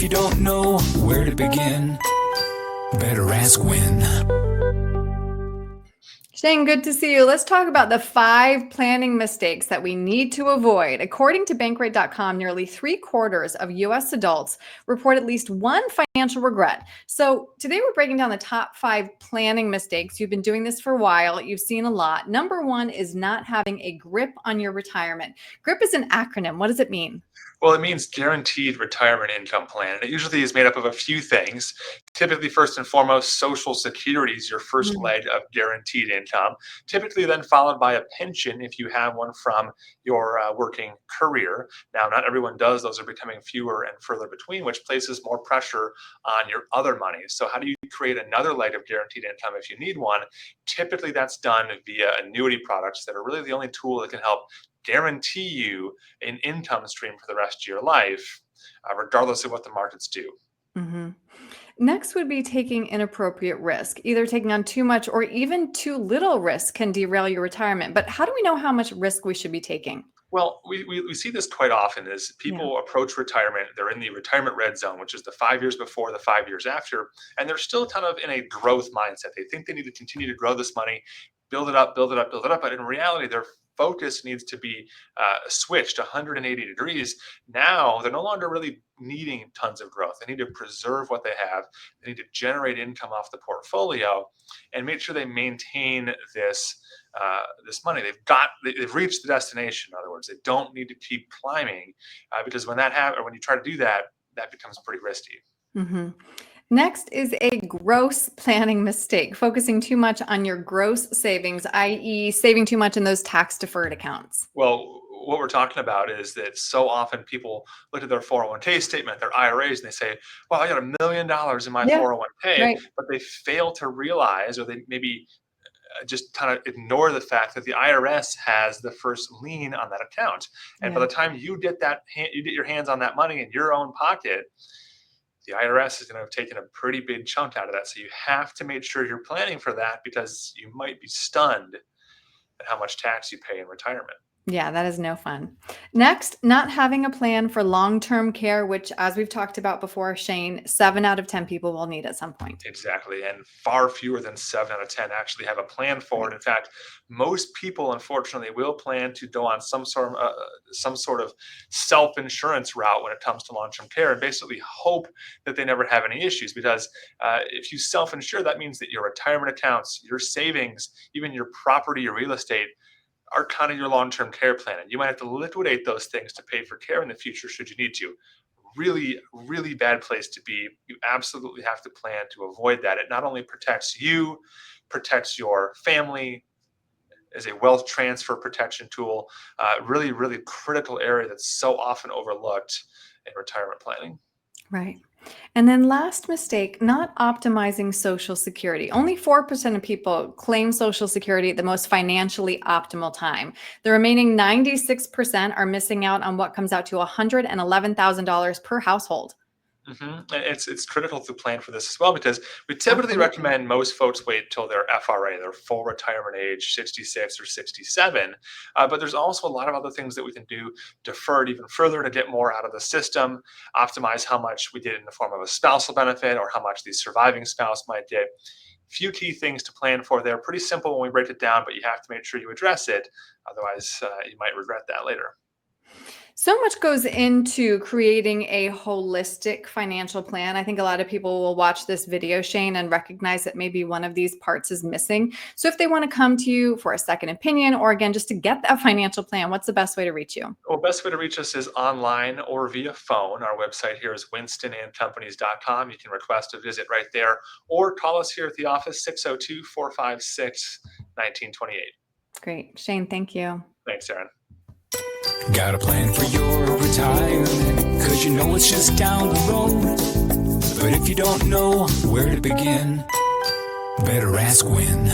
you don't know where to begin, better ask Win. Shane, good to see you. Let's talk about the 5 planning mistakes that we need to avoid. According to Bankrate.com, nearly 3/4 of U.S. adults report at least one financial regret. So today we're breaking down the top 5 planning mistakes. You've been doing this for a while. You've seen a lot. Number 1 is not having a grip on your retirement. GRIP is an acronym. What does it mean? Well, it means guaranteed retirement income plan. And it usually is made up of a few things. Typically, first and foremost, Social Security is your first leg of guaranteed income, typically then followed by a pension if you have one from your working career. Now, not everyone does. Those are becoming fewer and further between, which places more pressure on your other money. So how do you create another leg of guaranteed income if you need one? Typically, that's done via annuity products that are really the only tool that can help guarantee you an income stream for the rest of your life, regardless of what the markets do. Next would be taking inappropriate risk. Either taking on too much or even too little risk can derail your retirement. But how do we know how much risk we should be taking? Well, we see this quite often as people approach retirement. They're in the retirement red zone, which is the 5 years before, the 5 years after, and they're still kind of in a growth mindset. They think they need to continue to grow this money, build it up, build it up, build it up. But in reality, their focus needs to be switched 180 degrees. Now they're no longer really needing tons of growth. They need to preserve what they have. They need to generate income off the portfolio and make sure they maintain this money. They've reached the destination. In other words, they don't need to keep climbing because when that happens, or when you try to do that, that becomes pretty risky. Next is a gross planning mistake, focusing too much on your gross savings, i.e. saving too much in those tax-deferred accounts. Well, what we're talking about is that so often people look at their 401k statement, their IRAs, and they say, well, I got $1 million in my 401k, but they fail to realize, or they maybe just kind of ignore the fact that the IRS has the first lien on that account. And by the time you get your hands on that money in your own pocket, the IRS is going to have taken a pretty big chunk out of that. So you have to make sure you're planning for that because you might be stunned at how much tax you pay in retirement. Yeah, that is no fun. Next, not having a plan for long-term care, which, as we've talked about before, Shane, 7 out of 10 people will need at some point. Exactly. And far fewer than 7 out of 10 actually have a plan for it. In fact, most people, unfortunately, will plan to go on some sort of self-insurance route when it comes to long-term care and basically hope that they never have any issues. Because if you self-insure, that means that your retirement accounts, your savings, even your property, your real estate, are kind of your long-term care plan. And you might have to liquidate those things to pay for care in the future should you need to. Really, really bad place to be. You absolutely have to plan to avoid that. It not only protects you, protects your family, as a wealth transfer protection tool. Really, really critical area that's so often overlooked in retirement planning. Right. And then last mistake, not optimizing Social Security. Only 4% of people claim Social Security at the most financially optimal time. The remaining 96% are missing out on what comes out to $111,000 per household. It's critical to plan for this as well because we typically recommend most folks wait till their FRA, their full retirement age, 66 or 67. But there's also a lot of other things that we can do, defer it even further to get more out of the system, optimize how much we get in the form of a spousal benefit or how much the surviving spouse might get. Few key things to plan for there. Pretty simple when we break it down, but you have to make sure you address it. Otherwise, you might regret that later. So much goes into creating a holistic financial plan. I think a lot of people will watch this video, Shane, and recognize that maybe one of these parts is missing. So if they want to come to you for a second opinion, or again, just to get that financial plan, what's the best way to reach you? Well, best way to reach us is online or via phone. Our website here is winstonandcompanies.com. You can request a visit right there or call us here at the office, 602-456-1928. Great. Shane, thank you. Thanks, Erin. Got a plan for your retirement, 'cause you know it's just down the road. But if you don't know where to begin, better ask Win.